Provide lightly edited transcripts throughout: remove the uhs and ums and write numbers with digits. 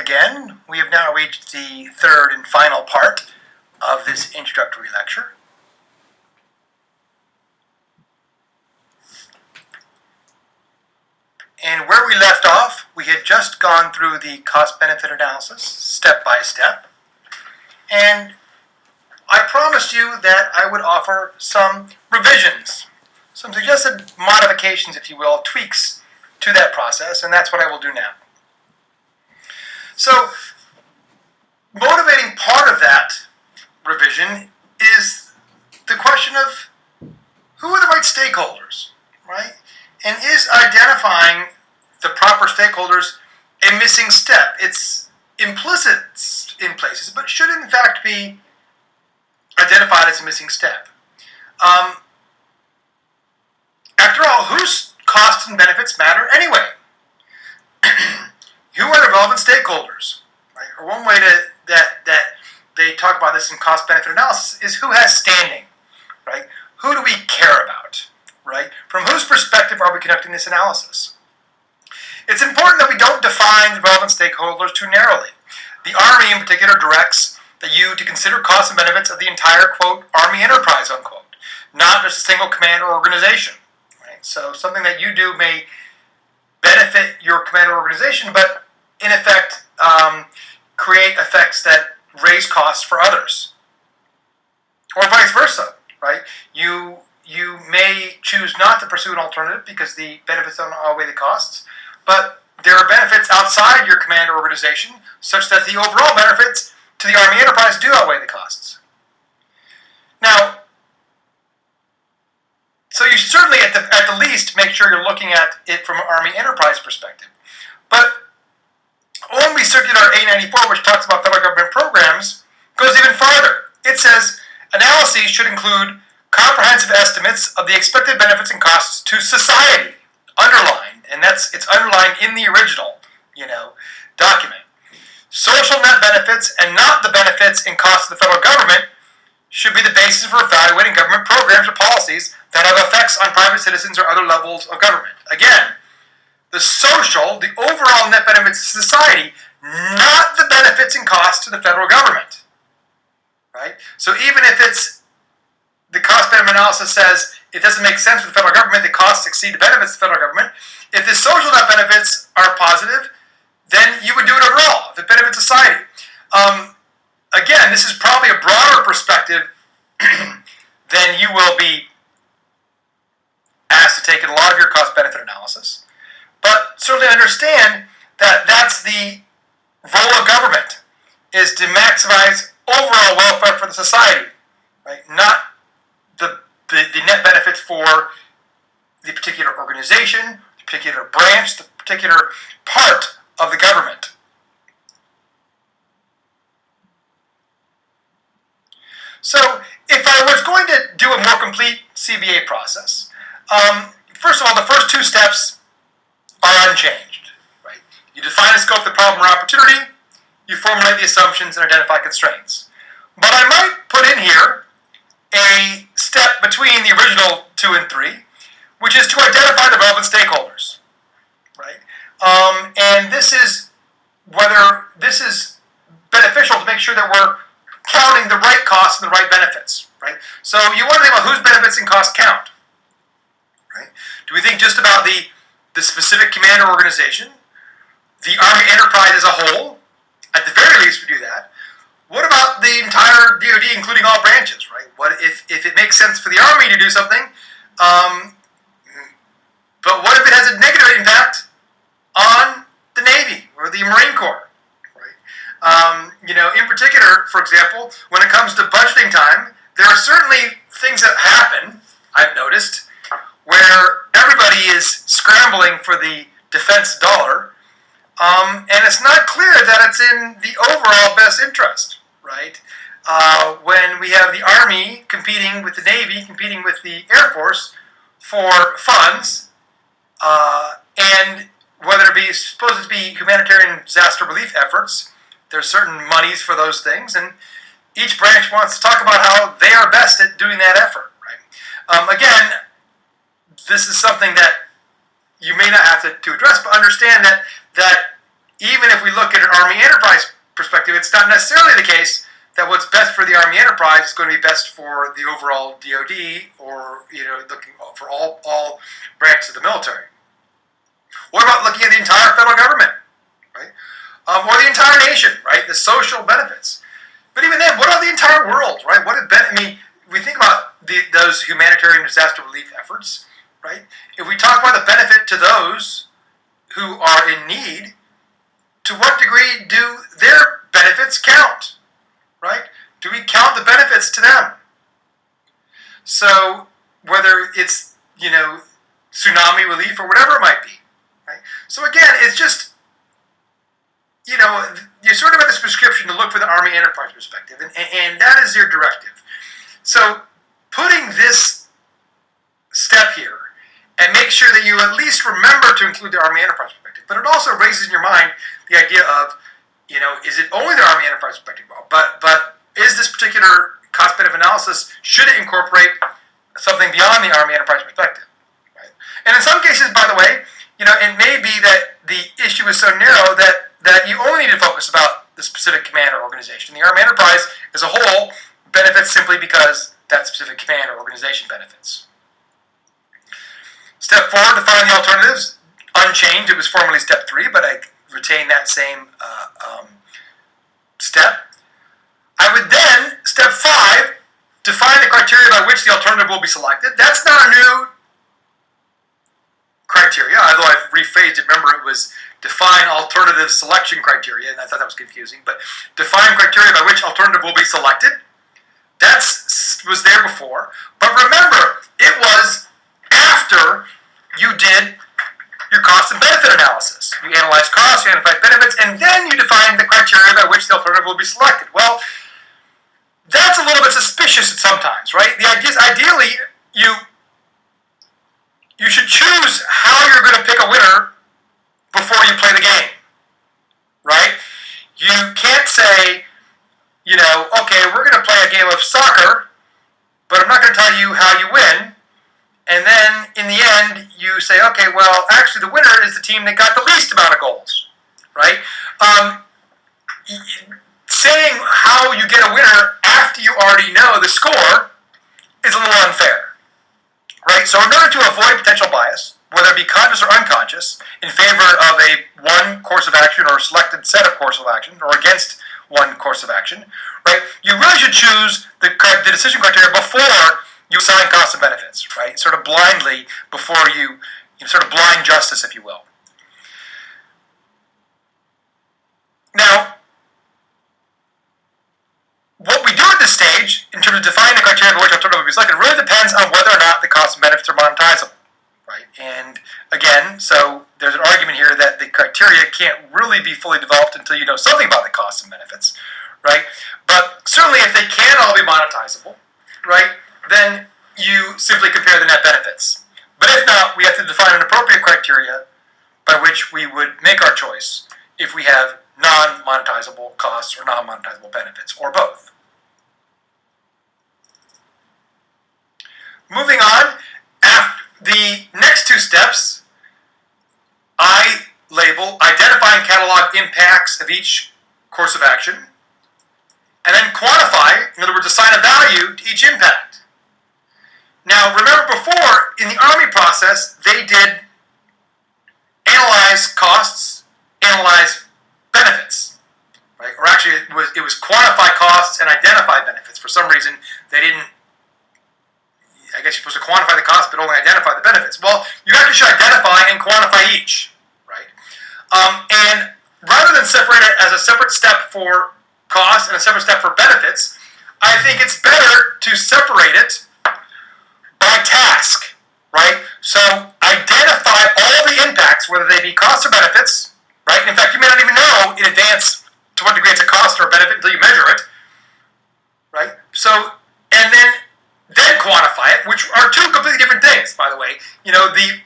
again. We have now reached the third and final part of this introductory lecture. And where we left off, we had just gone through the cost-benefit analysis, step by step. And I promised you that I would offer some revisions, some suggested modifications, if you will, tweaks to that process, and that's what I will do now. So, motivating part of that revision is the question of who are the right stakeholders, right? And is identifying the proper stakeholders a missing step? It's implicit in places, but should in fact be identified as a missing step. After all, whose costs and benefits matter anyway? Who are the relevant stakeholders? Right? Or one way that they talk about this in cost-benefit analysis is who has standing, right? Who do we care about, right? From whose perspective are we conducting this analysis? It's important that we don't define the relevant stakeholders too narrowly. The Army in particular directs that you to consider costs and benefits of the entire, quote, Army enterprise, unquote, not just a single command or organization, right? So something that you do may benefit your command or organization, but in effect create effects that raise costs for others. Or vice versa, right? You may choose not to pursue an alternative because the benefits don't outweigh the costs, but there are benefits outside your command or organization such that the overall benefits to the Army enterprise do outweigh the costs. Now, so you should certainly at the least make sure you're looking at it from an Army enterprise perspective. But OMB Circular A94, which talks about federal government programs, goes even farther. It says analyses should include comprehensive estimates of the expected benefits and costs to society, underlined, and it's underlined in the original, document. Social net benefits and not the benefits and costs of the federal government should be the basis for evaluating government programs or policies that have effects on private citizens or other levels of government. Again, the social, the overall net benefits to society, not the benefits and costs to the federal government. Right? So even if it's the cost-benefit analysis says it doesn't make sense for the federal government, the costs exceed the benefits of the federal government, if the social net benefits are positive, then you would do it overall, if it benefits society. Again, this is probably a broader perspective than you will be asked to take in a lot of your cost-benefit analysis. But certainly understand that that's the role of government, is to maximize overall welfare for the society, right? Not the net benefits for the particular organization, the particular branch, the particular part of the government. So if I was going to do a more complete CBA process, first of all, the first two steps are unchanged. Right? You define the scope of the problem or opportunity, you formulate the assumptions and identify constraints. But I might put in here a step between the original 2 and 3, which is to identify the relevant stakeholders. Right? And this is whether this is beneficial to make sure that we're counting the right costs and the right benefits. Right? So you want to think about whose benefits and costs count. Right? Do we think just about the specific command or organization, the Army enterprise as a whole? At the very least, we do that. What about the entire DoD, including all branches? Right? What if it makes sense for the Army to do something, but what if it has a negative impact on the Navy or the Marine Corps? Right? In particular, for example, when it comes to budgeting time, there are certainly things that happen, I've noticed, where everybody is scrambling for the defense dollar, and it's not clear that it's in the overall best interest, right? When we have the Army competing with the Navy, competing with the Air Force for funds, and whether it be supposed to be humanitarian disaster relief efforts, there's certain monies for those things, and each branch wants to talk about how they are best at doing that effort, right? Again, this is something that you may not have to address, but understand that even if we look at an Army enterprise perspective, it's not necessarily the case that what's best for the Army enterprise is going to be best for the overall DoD, or looking for all branches of the military. What about looking at the entire federal government, right? Or the entire nation, right? The social benefits. But even then, what about the entire world, right? We think about those humanitarian disaster relief efforts, right? If we talk about the benefit to those who are in need, to what degree do their benefits count, right? Do we count the benefits to them? So whether it's, tsunami relief or whatever it might be, right? So again, it's just, you sort of have this prescription to look for the Army enterprise perspective, and that is your directive. So putting this step here, and make sure that you at least remember to include the Army enterprise perspective, but it also raises in your mind the idea of, is it only the Army enterprise perspective? But is this particular cost-benefit analysis, should it incorporate something beyond the Army enterprise perspective? Right? And in some cases, by the way, it may be that the issue is so narrow that you only need to focus about the specific command or organization. The Army enterprise as a whole benefits simply because that specific command or organization benefits. Step 4, define the alternatives. Unchanged. It was formerly step 3, but I retain that same step. I would then, step 5, define the criteria by which the alternative will be selected. That's not a new criteria, although I've rephrased it. Remember, it was define alternative selection criteria, and I thought that was confusing. But define criteria by which alternative will be selected. That was there before. But remember, it was after you did your cost and benefit analysis. You analyzed costs, you analyzed benefits, and then you defined the criteria by which the alternative will be selected. Well, that's a little bit suspicious sometimes, right? The idea is, ideally, you should choose how you're going to pick a winner before you play the game, right? You can't say, okay, we're going to play a game of soccer, but I'm not going to tell you how you win. And then, in the end, you say, okay, well, actually the winner is the team that got the least amount of goals, right? Saying how you get a winner after you already know the score is a little unfair, right? So in order to avoid potential bias, whether it be conscious or unconscious, in favor of one course of action or a selected set of course of action, or against one course of action, right? You really should choose the decision criteria before you assign costs and benefits, right? Sort of blindly before you sort of blind justice, if you will. Now, what we do at this stage, in terms of defining the criteria for which alternative will be selected, really depends on whether or not the costs and benefits are monetizable, right? And again, so there's an argument here that the criteria can't really be fully developed until you know something about the costs and benefits, right? But certainly if they can all be monetizable, right, then you simply compare the net benefits. But if not, we have to define an appropriate criteria by which we would make our choice if we have non-monetizable costs or non-monetizable benefits, or both. Moving on, after the next 2 steps, I label identify and catalog impacts of each course of action, and then quantify, in other words, assign a value to each impact. Now, remember before, in the Army process, they did analyze costs, analyze benefits, right? Or actually, it was quantify costs and identify benefits. For some reason, they didn't, I guess you're supposed to quantify the costs, but only identify the benefits. Well, you actually should identify and quantify each, right? And rather than separate it as a separate step for costs and a separate step for benefits, I think it's better to separate it by task, right? So identify all the impacts, whether they be costs or benefits, right? And in fact, you may not even know in advance to what degree it's a cost or a benefit until you measure it, right? So, and then quantify it, which are 2 completely different things, by the way. The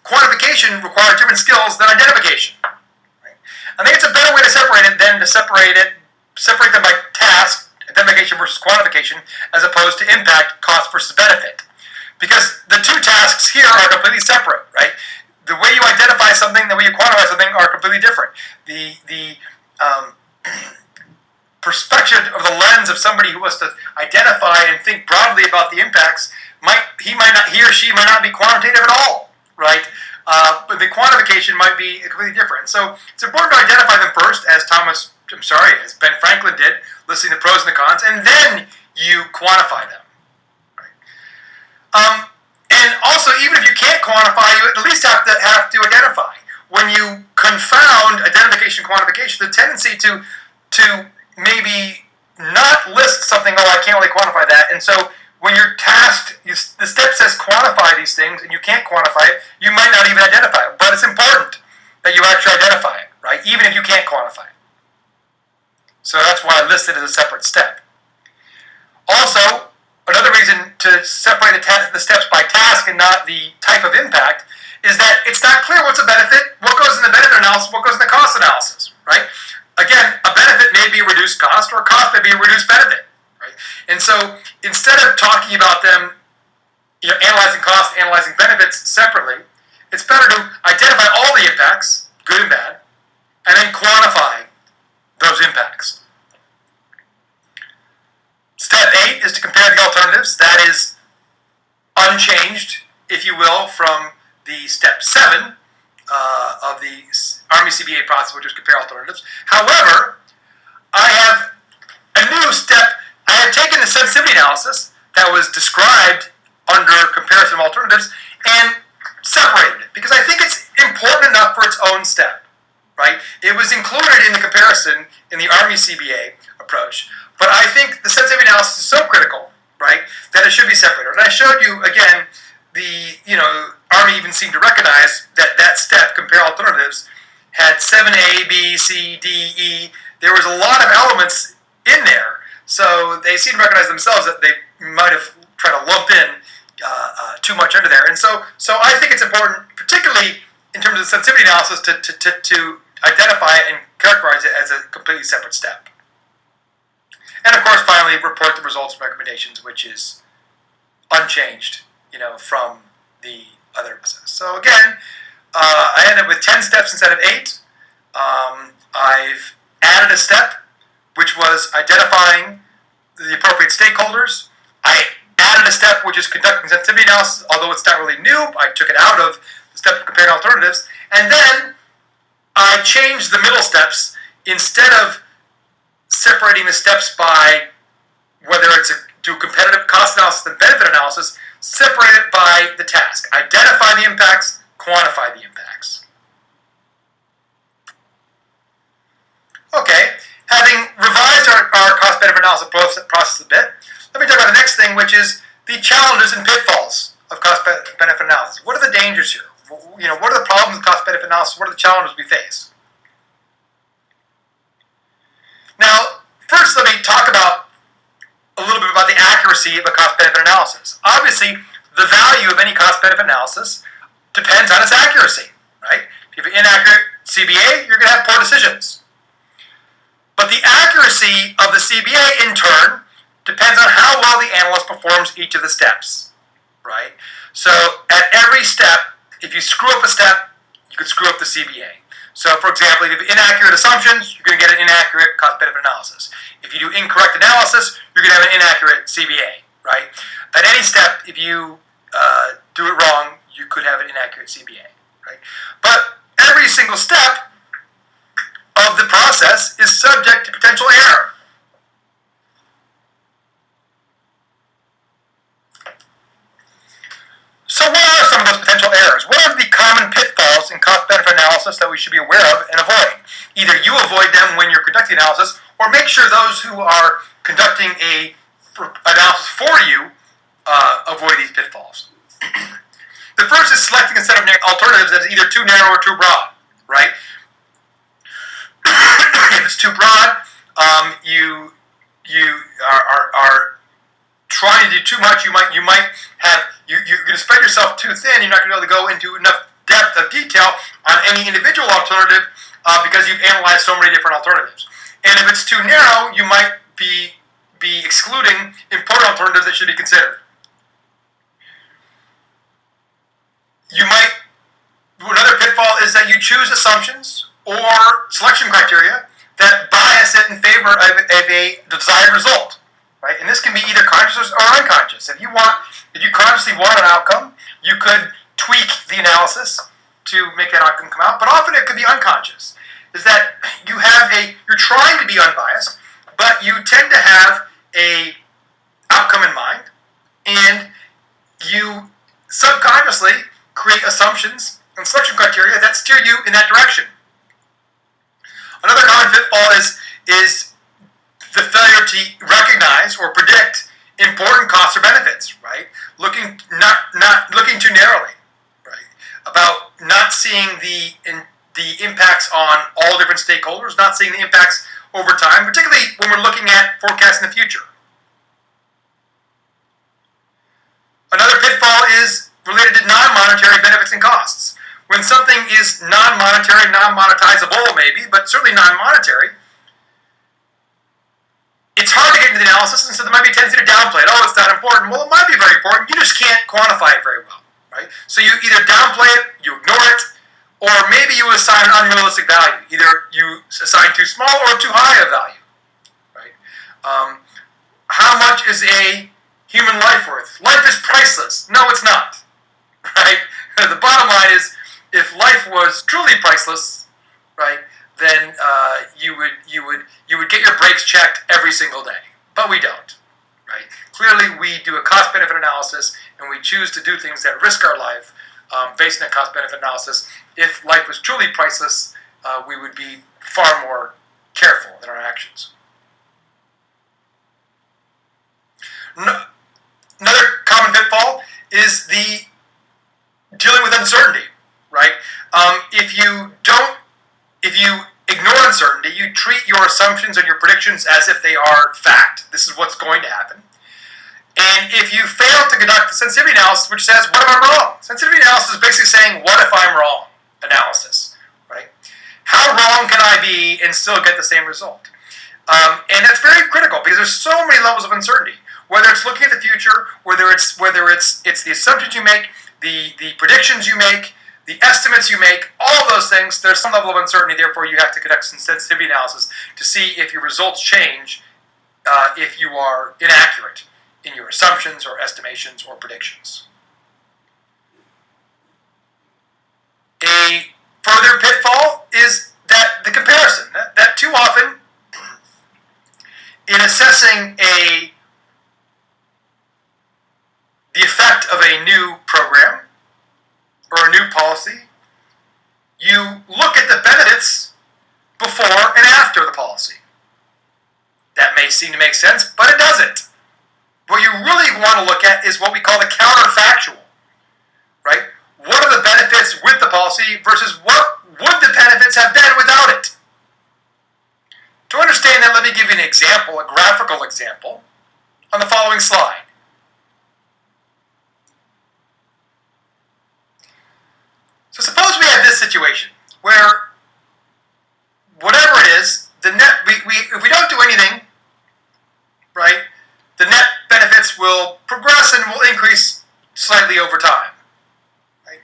quantification requires different skills than identification, right? I think it's a better way to separate it than to separate them by task, identification versus quantification, as opposed to impact, cost versus benefit. Because the 2 tasks here are completely separate, right? The way you identify something and the way you quantify something are completely different. The perspective of the lens of somebody who wants to identify and think broadly about the impacts, he or she might not be quantitative at all, right? But the quantification might be completely different. So it's important to identify them first, as as Ben Franklin did, listing the pros and the cons, and then you quantify them. Right? And also, even if you can't quantify, you at least have to identify. When you confound identification and quantification, the tendency to maybe not list something, I can't really quantify that. And so when you're tasked, the step says quantify these things, and you can't quantify it, you might not even identify it. But it's important that you actually identify it, right? Even if you can't quantify it. So that's why I listed it as a separate step. Also, another reason to separate the steps by task and not the type of impact is that it's not clear what's a benefit, what goes in the benefit analysis, what goes in the cost analysis, right? Again, a benefit may be a reduced cost, or a cost may be a reduced benefit, right? And so instead of talking about them, analyzing costs, analyzing benefits separately, it's better to identify all the impacts, good and bad, and then quantify those impacts. Step 8 is to compare the alternatives. That is unchanged, if you will, from the step 7 of the Army CBA process, which is compare alternatives. However, I have a new step. I had taken the sensitivity analysis that was described under comparison of alternatives and separated it, because I think it's important enough for its own step, right? It was included in the comparison in the Army CBA approach, but I think the sensitivity analysis is so critical, right, that it should be separated. And I showed you, again, Army even seemed to recognize that step, compare alternatives, had 7A, B, C, D, E. There was a lot of elements in there, so they seemed to recognize themselves that they might have tried to lump in too much under there. And so I think it's important, particularly in terms of the sensitivity analysis, to identify it and characterize it as a completely separate step. And of course, finally, report the results and recommendations, which is unchanged, from the other process. So again, I ended up with 10 steps instead of 8. I've added a step, which was identifying the appropriate stakeholders. I added a step, which is conducting sensitivity analysis, although it's not really new. I took it out of the step of comparing alternatives. And then I changed the middle steps. Instead of separating the steps by whether it's do competitive cost analysis and benefit analysis, separate it by the task. Identify the impacts, quantify the impacts. Okay, having revised our cost-benefit analysis process a bit, let me talk about the next thing, which is the challenges and pitfalls of cost-benefit analysis. What are the dangers here? What are the problems with cost-benefit analysis? What are the challenges we face? Now, first let me talk about a little bit about the accuracy of a cost-benefit analysis. Obviously, the value of any cost-benefit analysis depends on its accuracy, right? If you have an inaccurate CBA, you're going to have poor decisions. But the accuracy of the CBA, in turn, depends on how well the analyst performs each of the steps, right? So at every step, if you screw up a step, you could screw up the CBA. So, for example, if you have inaccurate assumptions, you're going to get an inaccurate cost-benefit analysis. If you do incorrect analysis, you're going to have an inaccurate CBA, right? At any step, if you do it wrong, you could have an inaccurate CBA, right? But every single step of the process is subject to potential error. So what are some of those potential errors? What are the common pitfalls in cost-benefit analysis that we should be aware of and avoid? Either you avoid them when you're conducting analysis, or make sure those who are conducting an analysis for you avoid these pitfalls. The first is selecting a set of alternatives that is either too narrow or too broad, right? If it's too broad, you are trying to do too much. You're going to spread yourself too thin. You're not going to be able to go into enough depth of detail on any individual alternative because you've analyzed so many different alternatives. And if it's too narrow, you might be excluding important alternatives that should be considered. Another pitfall you choose assumptions or selection criteria that bias it in favor of a desired result, right? And this can be either conscious or unconscious. If you consciously want an outcome, you could tweak the analysis to make that outcome come out. But often it could be unconscious. Is that you're trying to be unbiased, but you tend to have a outcome in mind, and you subconsciously create assumptions and selection criteria that steer you in that direction. Another common pitfall is the failure to recognize or predict important costs or benefits, right? Not looking too narrowly, right? About not seeing the impacts on all different stakeholders, not seeing the impacts over time, particularly when we're looking at forecasting the future. Another pitfall is related to non-monetary benefits and costs. When something is non-monetary, non-monetizable maybe, but certainly non-monetary, it's hard to get into the analysis, and so there might be a tendency to downplay it. Oh, it's not important. Well, it might be very important. You just can't quantify it very well, right? So you either downplay it, you ignore it, or maybe you assign an unrealistic value. Either you assign too small or too high a value, right? How much is a human life worth? Life is priceless. No, it's not, right? The bottom line is, if life was truly priceless, right, then you would get your brakes checked every single day. But we don't, right? Clearly, we do a cost-benefit analysis, and we choose to do things that risk our life based on that cost-benefit analysis. If life was truly priceless, we would be far more careful in our actions. Another common pitfall is the dealing with uncertainty, right? If you ignore uncertainty, you treat your assumptions and your predictions as if they are fact. This is what's going to happen. And if you fail to conduct the sensitivity analysis, which says, what if I'm wrong? Sensitivity analysis is basically saying, what if I'm wrong? Analysis, right? How wrong can I be and still get the same result? And that's very critical because there's so many levels of uncertainty. Whether it's looking at the future, whether it's the assumptions you make, the predictions you make, the estimates you make, all of those things, there's some level of uncertainty. Therefore, you have to conduct some sensitivity analysis to see if your results change, if you are inaccurate in your assumptions or estimations or predictions. A further pitfall is that the comparison. That too often, in assessing the effect of a new program or a new policy, you look at the benefits before and after the policy. That may seem to make sense, but it doesn't. What you really want to look at is what we call the counterfactual, right? What are the benefits with the policy versus what would the benefits have been without it? To understand that, let me give you an example, a graphical example, on the following slide. So suppose we have this situation where whatever it is, the net, if we don't do anything, right, the net benefits will progress and will increase slightly over time, right?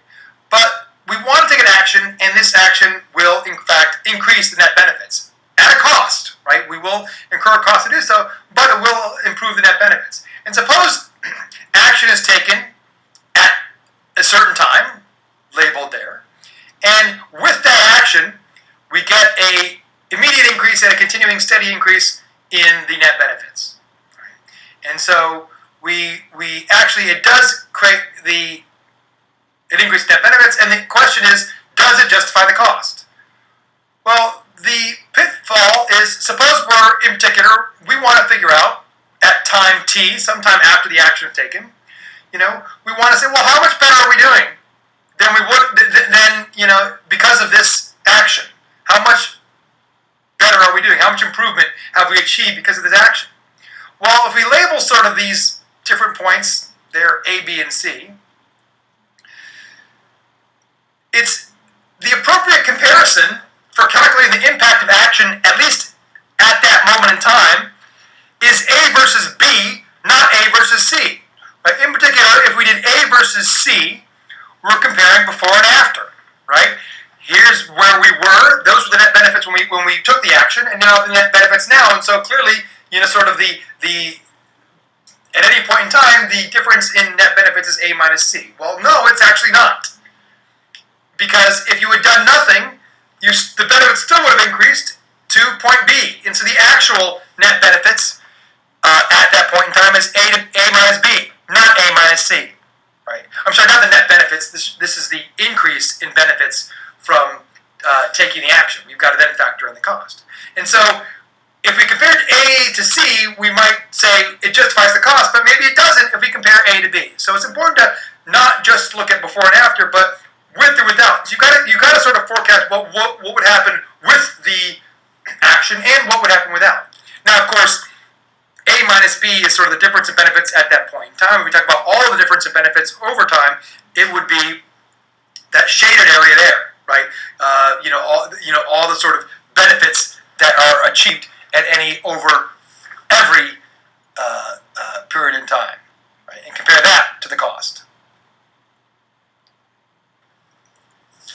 But we want to take an action, and this action will, in fact, increase the net benefits at a cost, right? We will incur a cost to do so, but it will improve the net benefits. And suppose action is taken at a certain time, labeled there, and with that action, we get an immediate increase and a continuing steady increase in the net benefits. Right? And so it does create an increase in net benefits, and the question is, does it justify the cost? Well, the pitfall is, suppose in particular, we want to figure out at time t, sometime after the action is taken, we want to say, well, how much better are we doing than we would, because of this action? How much better are we doing? How much improvement have we achieved because of this action? Well, if we label sort of these different points, they're A, B, and C, it's the appropriate comparison for calculating the impact of action, at least at that moment in time, is A versus B, not A versus C. Right? In particular, if we did A versus C, we're comparing before and after, right? here's where we were. Those were the net benefits when we took the action, and now the net benefits now. And so clearly, sort of the at any point in time, the difference in net benefits is A minus C. Well, no, it's actually not. Because if you had done nothing, the benefits still would have increased to point B. And so the actual net benefits at that point in time is A minus B, not A minus C. Right? I'm sorry, not the net benefits. This is the increase in benefits from taking the action. We've got to then factor in the cost. And so if we compared A to C, we might say it justifies the cost, but maybe it doesn't if we compare A to B. So it's important to not just look at before and after, but with or without. You got to sort of forecast what would happen with the action and what would happen without. Now, of course, A minus B is sort of the difference in benefits at that point in time. If we talk about all the difference in benefits over time, it would be that shaded area there, right? All the sort of benefits that are achieved at over every period in time, right? And compare that to the cost.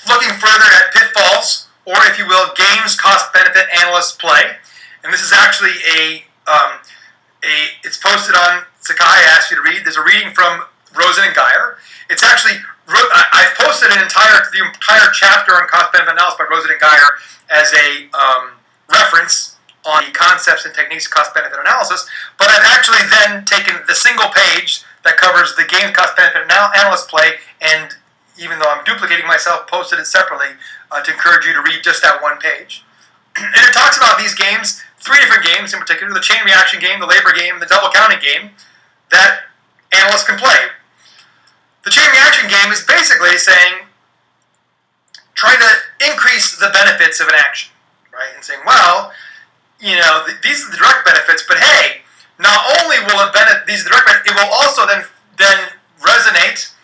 Looking further at pitfalls, or if you will, games cost-benefit analysts play, and this is actually it's posted on Sakai. I asked you to read. There's a reading from Rosen and Geyer. It's actually I've posted the entire chapter on cost-benefit analysis by Rosen and Geyer as a reference on the concepts and techniques of cost-benefit analysis, but I've actually then taken the single page that covers the game cost-benefit analyst play, and even though I'm duplicating myself, posted it separately to encourage you to read just that one page. And it talks about these games, 3 different games in particular, the chain reaction game, the labor game, the double counting game, that analysts can play. The chain reaction game is basically saying, trying to increase the benefits of an action, right? And saying, well, these are the direct benefits, but hey, not only will it benefit these direct benefits, it will also then resonate,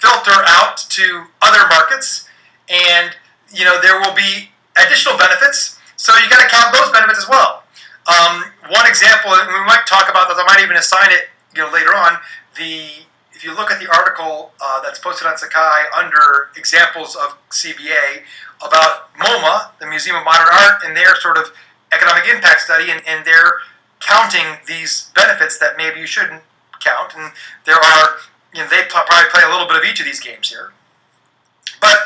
filter out to other markets, and there will be additional benefits. So you got to count those benefits as well. One example, and we might talk about this. I might even assign it later on. If you look at the article that's posted on Sakai under examples of CBA about MoMA, the Museum of Modern Art, and their sort of economic impact study, and they're counting these benefits that maybe you shouldn't count. And there are, they probably play a little bit of each of these games here. But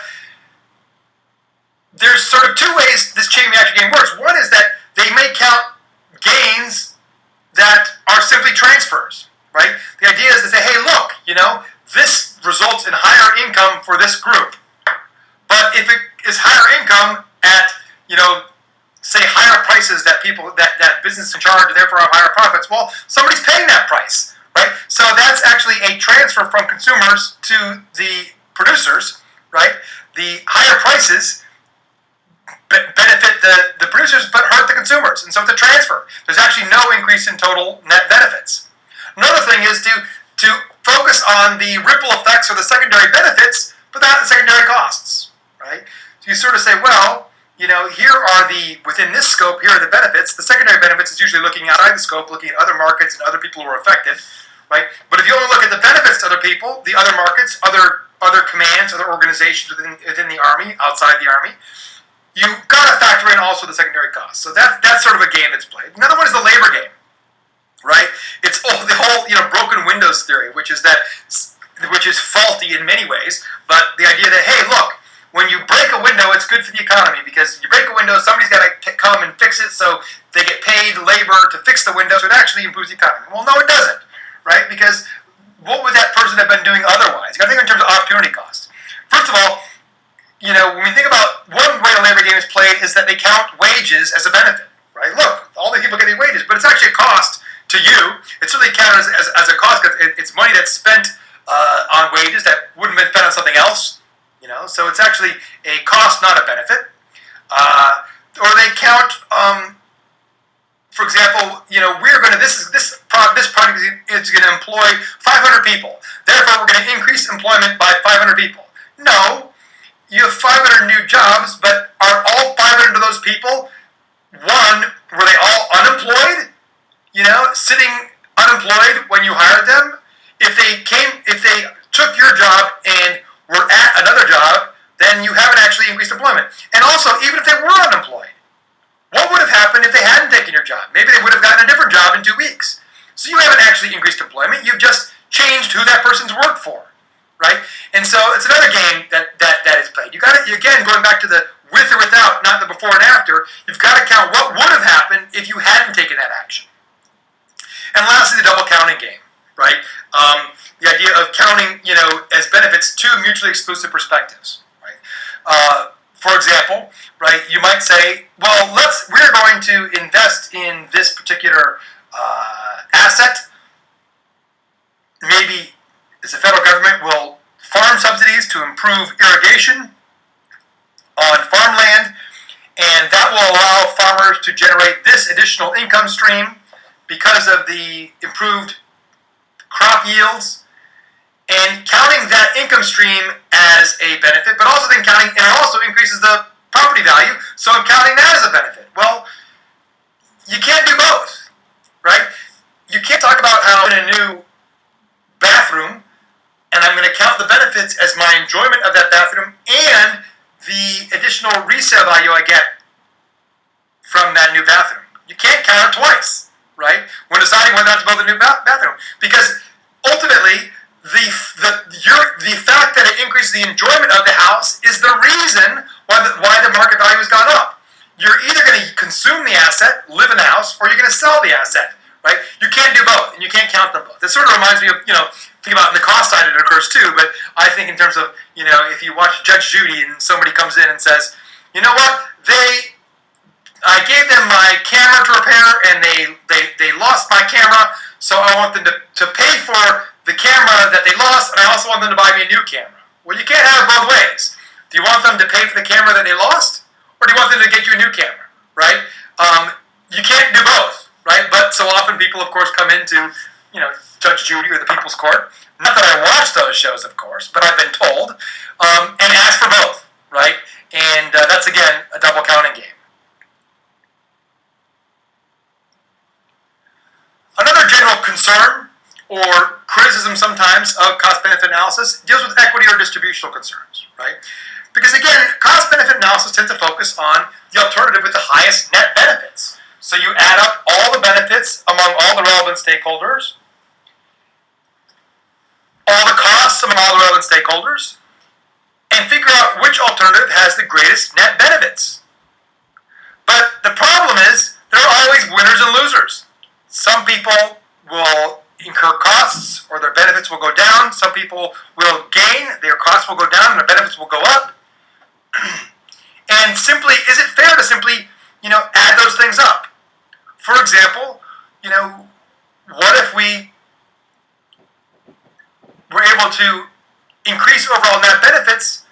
there's sort of 2 ways this chain reaction game works. One is that they may count gains that are simply transfers, right? The idea is to say, hey, look, this results in higher income for this group. But if it is higher income at, say higher prices that business can charge, and therefore have higher profits, well, somebody's paying that price, right? So that's actually a transfer from consumers to the producers, right? The higher prices benefit the producers but hurt the consumers, and so it's a transfer. There's actually no increase in total net benefits. Another thing is to focus on the ripple effects or the secondary benefits, but not the secondary costs, right? So you sort of say, well, here are within this scope, here are the benefits. The secondary benefits is usually looking outside the scope, looking at other markets and other people who are affected, right? But if you only look at the benefits to other people, the other markets, other commands, other organizations within the Army, outside the Army, you've got to factor in also the secondary costs. So that's sort of a game that's played. Another one is the labor game, right? It's the whole broken windows theory, which is faulty in many ways. But the idea that, hey, look, when you break a window, it's good for the economy, because you break a window, somebody's got to come and fix it, so they get paid labor to fix the window, so it actually improves the economy. Well, no, it doesn't, right? Because what would that person have been doing otherwise? You got to think in terms of opportunity cost. First of all, when we think about one way the labor game is played is that they count wages as a benefit, right? Look, all the people getting wages, but it's actually a cost to you. It's certainly counted as a cost because it's money that's spent on wages that wouldn't have been spent on something else, So it's actually a cost, not a benefit. Or they count, for example, we're going to this project is going to employ 500 people. Therefore, we're going to increase employment by 500 people. No. You have 500 new jobs, but are all 500 of those people, were they all unemployed? Sitting unemployed when you hired them? If they took your job and were at another job, then you haven't actually person's worked for, right? And so it's another game that is played. You got to, again, going back to the with or without, not the before and after, you've got to count what would have happened if you hadn't taken that action. And lastly, the double counting game, right? The idea of counting, as benefits two mutually exclusive perspectives, right? For example, right, you might say, well, we're going to invest in this particular asset. Maybe as the federal government will farm subsidies to improve irrigation on farmland, and that will allow farmers to generate this additional income stream because of the improved crop yields, and counting that income stream as a benefit, but also then counting, and it also increases the property value, so I'm counting that as a benefit. Well, you can't do both, right? You can't talk about how in a new bathroom, and I'm going to count the benefits as my enjoyment of that bathroom and the additional resale value I get from that new bathroom. You can't count it twice, right? When deciding whether or not to build a new bathroom, because ultimately, the fact that it increases the enjoyment of the house is the reason why the market value has gone up. You're either going to consume the asset, live in the house, or you're going to sell the asset, right? You can't do both, and you can't count them both. This sort of reminds me of, think about in the cost side it occurs too, but I think in terms of, if you watch Judge Judy and somebody comes in and says, you know what, I gave them my camera to repair and they lost my camera, so I want them to pay for the camera that they lost, and I also want them to buy me a new camera. Well, you can't have it both ways. Do you want them to pay for the camera that they lost, or do you want them to get you a new camera, right? You can't do both, right? But so often people, of course, come into, Judge Judy or the People's Court. Not that I watch those shows, of course, but I've been told, and ask for both, right? And that's, again, a double counting game. Another general concern or criticism sometimes of cost-benefit analysis deals with equity or distributional concerns, right? Because again, cost-benefit analysis tends to focus on the alternative with the highest net benefits. So you add up all the benefits among all the relevant stakeholders, all the costs among all the relevant stakeholders, and figure out which alternative has the greatest net benefits. But the problem is, there are always winners and losers. Some people will incur costs or their benefits will go down. Some people will gain, their costs will go down and their benefits will go up. And simply, is it fair to simply, add those things up? For example, what if we were able to increase overall net benefits?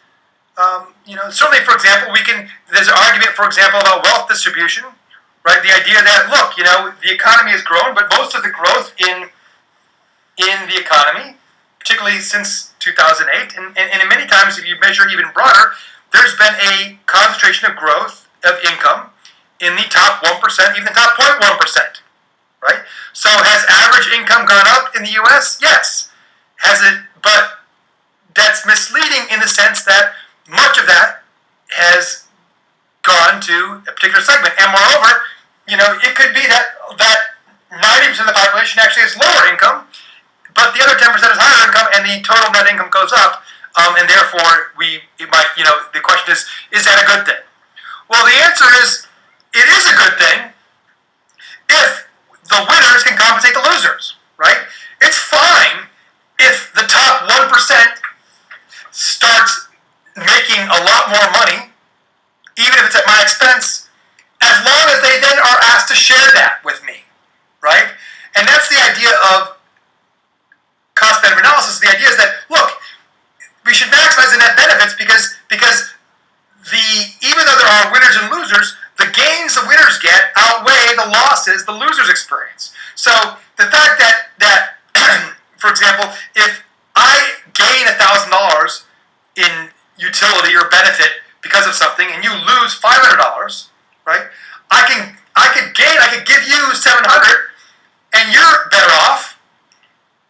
Certainly, for example, there's an argument, for example, about wealth distribution, right? The idea that, look, the economy has grown, but most of the growth in the economy, particularly since 2008, and many times if you measure even broader, there's been a concentration of growth of income in the top 1%, even the top 0.1%, right? So has average income gone up in the U.S.? Yes. Has it? But that's misleading in the sense that much of that has gone to a particular segment. And moreover, it could be that 90% of the population actually has lower income, but the other 10% is higher income, and the total net income goes up, and therefore the question is that a good thing? Well, the answer is, it is a good thing if the winners can compensate the losers, right? It's fine if the top 1% starts making a lot more money, even if it's at my expense, as long as they then are asked to share that with me, right? And that's the idea of cost-benefit analysis. The idea is that, look, we should maximize the net benefits because even though there are winners and losers, the gains the winners get outweigh the losses the losers experience. So the fact that for example, if I gain $1,000 in utility or benefit because of something, and you lose $500, right? I could give you $700, and you're better off,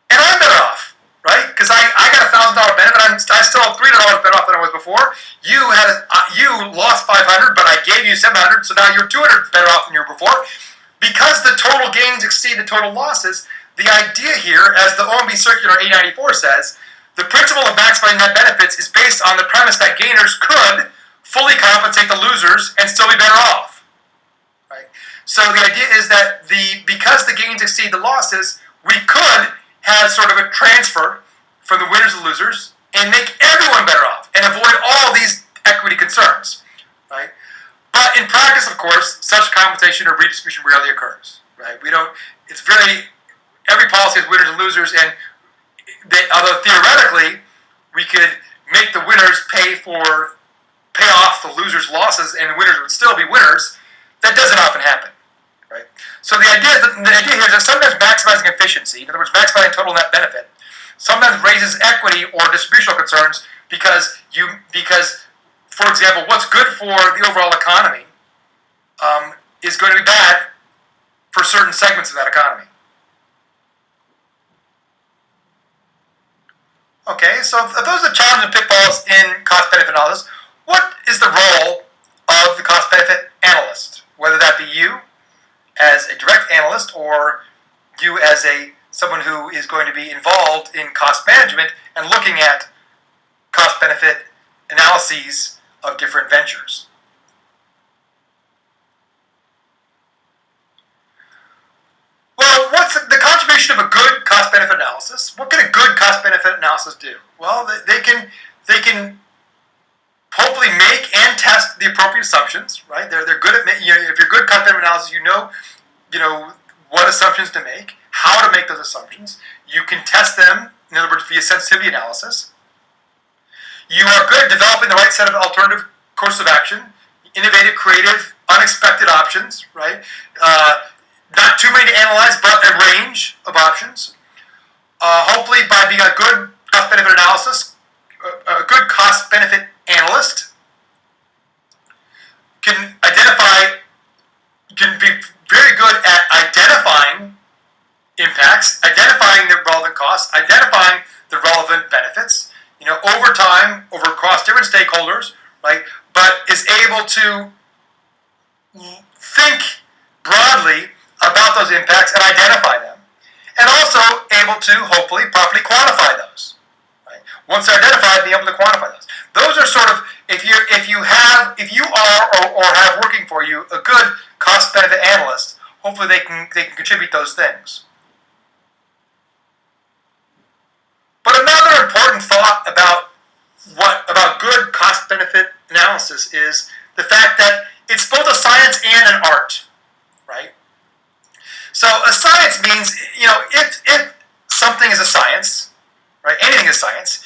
and I'm better off, right? Because I got $1,000 benefit, I still have $300 better off than I was before. You lost $500, but I gave you $700, so now you're $200 better off than you were before. Because the total gains exceed the total losses, the idea here, as the OMB Circular 894 says, the principle of maximizing net benefits is based on the premise that gainers could fully compensate the losers and still be better off. Right? So the idea is that because the gains exceed the losses, we could have sort of a transfer from the winners and losers and make everyone better off and avoid all these equity concerns. Right? But in practice, of course, such compensation or redistribution rarely occurs. Right? Every policy has winners and losers, and although theoretically we could make the winners pay off the losers' losses, and the winners would still be winners, that doesn't often happen. Right? So the idea here is that sometimes maximizing efficiency, in other words, maximizing total net benefit, sometimes raises equity or distributional concerns because, for example, what's good for the overall economy is going to be bad for certain segments of that economy. Okay, so if those are the challenges and pitfalls in cost-benefit analysis, what is the role of the cost-benefit analyst? Whether that be you as a direct analyst or you as someone who is going to be involved in cost management and looking at cost-benefit analyses of different ventures. Well, what's the contribution of a good cost-benefit analysis? What can a good cost-benefit analysis do? Well, they can hopefully make and test the appropriate assumptions. Right? They're good at if you're good cost-benefit analysis, you know what assumptions to make, how to make those assumptions. You can test them, in other words, via sensitivity analysis. You are good at developing the right set of alternative courses of action, innovative, creative, unexpected options. Right? Not too many to analyze, but a range of options. Hopefully, by being a good cost-benefit analysis, a good cost-benefit analyst can be very good at identifying impacts, identifying the relevant costs, identifying the relevant benefits. Over time, across different stakeholders, right? But is able to think broadly about those impacts and identify them, and also able to hopefully properly quantify those. Right? Once they're identified, be able to quantify those. Those are sort of if you are or have working for you a good cost-benefit analyst, hopefully they can contribute those things. But another important thought about good cost-benefit analysis is the fact that it's both a science and an art, right? So a science means, if something is a science, right, anything is science,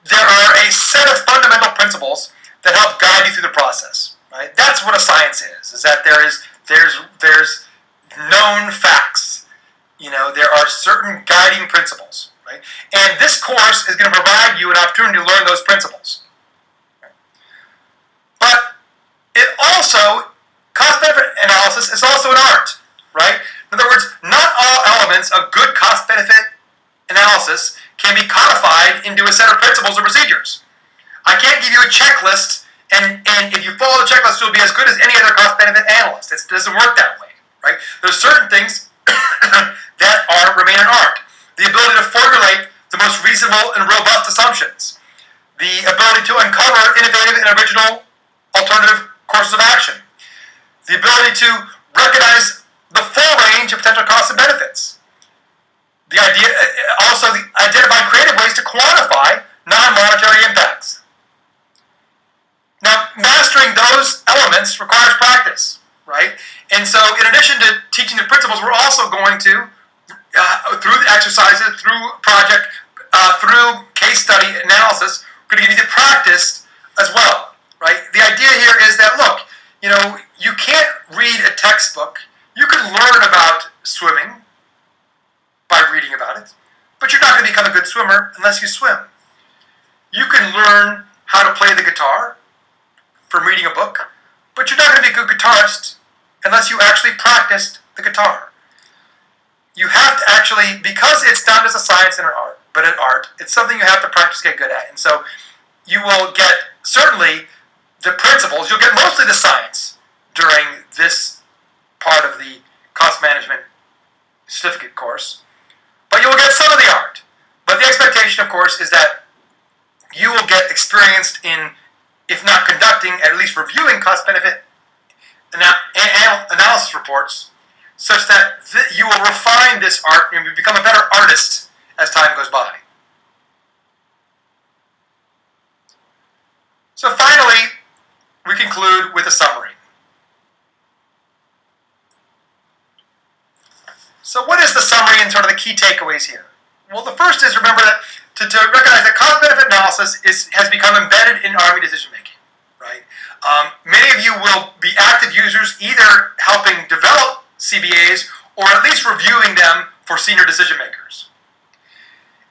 there are a set of fundamental principles that help guide you through the process, right? That's what a science is that there's known facts. There are certain guiding principles, right? And this course is going to provide you an opportunity to learn those principles. Right? But it also, cost-benefit analysis is also an art, right? In other words, not all elements of good cost-benefit analysis can be codified into a set of principles or procedures. I can't give you a checklist, and if you follow the checklist, you'll be as good as any other cost-benefit analyst. It doesn't work that way, right? There's certain things that remain an art. The ability to formulate the most reasonable and robust assumptions. The ability to uncover innovative and original alternative courses of action. The ability to recognize the full range of potential costs and benefits. The idea, also identifying creative ways to quantify non-monetary impacts. Now, mastering those elements requires practice, right? And so, in addition to teaching the principles, we're also going to, through the exercises, through project, through case study analysis, we're going to give you the practice as well, right? The idea here is that, look, you can't read a textbook. You can learn about swimming by reading about it, but you're not going to become a good swimmer unless you swim. You can learn how to play the guitar from reading a book, but you're not going to be a good guitarist unless you actually practiced the guitar. You have to actually, because it's not just a science and an art, but an art, it's something you have to practice to get good at. And so you will get, certainly, the principles, you'll get mostly the science during this part of the cost management certificate course. but you will get some of the art. But the expectation, of course, is that you will get experienced in, if not conducting, at least reviewing cost-benefit analysis reports, such that you will refine this art and become a better artist as time goes by. So finally, we conclude with a summary. So what is the summary and sort of the key takeaways here? Well, the first is, remember that to recognize that cost-benefit analysis has become embedded in Army decision-making, right? Many of you will be active users, either helping develop CBAs or at least reviewing them for senior decision-makers.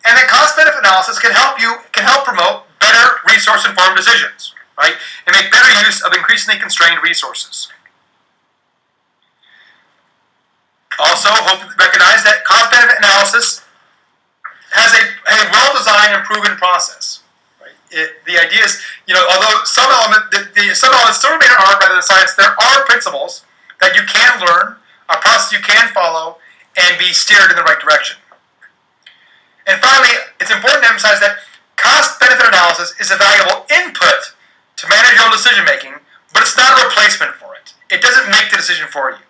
And that cost-benefit analysis can help promote better resource-informed decisions, right? And make better use of increasingly constrained resources. Also, recognize that cost-benefit analysis has a well-designed and proven process. Right? The idea is, although some elements still remain an art rather than science, there are principles that you can learn, a process you can follow, and be steered in the right direction. And finally, it's important to emphasize that cost-benefit analysis is a valuable input to manage your own decision-making, but it's not a replacement for it. It doesn't make the decision for you.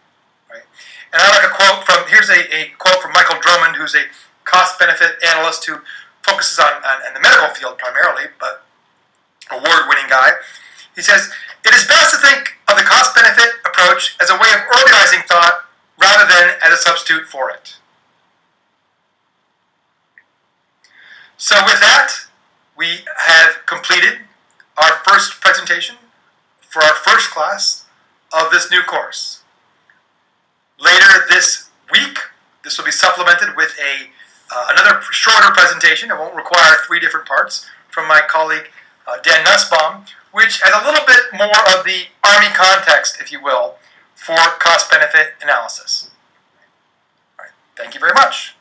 Right? And I like a quote here's a quote from Michael Drummond, who's a cost-benefit analyst who focuses on the medical field primarily, but award-winning guy. He says, "It is best to think of the cost-benefit approach as a way of organizing thought rather than as a substitute for it." So with that, we have completed our first presentation for our first class of this new course. Later this week, this will be supplemented with another shorter presentation. It won't require 3 different parts, from my colleague Dan Nussbaum, which has a little bit more of the Army context, if you will, for cost-benefit analysis. All right. Thank you very much.